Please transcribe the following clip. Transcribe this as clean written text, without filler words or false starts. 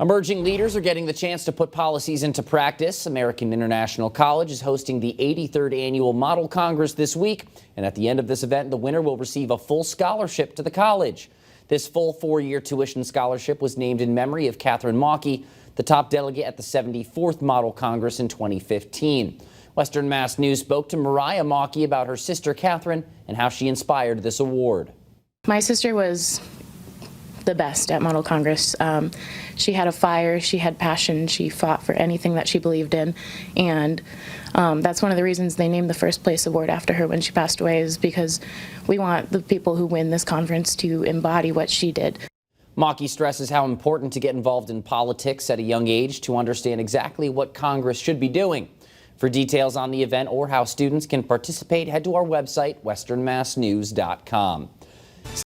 Emerging leaders are getting the chance to put policies into practice. American International College is hosting the 83rd Annual Model Congress this week. And at the end of this event, the winner will receive a full scholarship to the college. This full 4-year tuition scholarship was named in memory of Catherine Mauchey, the top delegate at the 74th Model Congress in 2015. Western Mass News spoke to Mariah Mauchey about her sister Catherine and how she inspired this award. My sister was the best at Model Congress. She had a fire, she had passion, she fought for anything that she believed in, and that's one of the reasons they named the first place award after her when she passed away, is because we want the people who win this conference to embody what she did. Mauchey stresses how important to get involved in politics at a young age to understand exactly what Congress should be doing. For details on the event or how students can participate, head to our website, westernmassnews.com.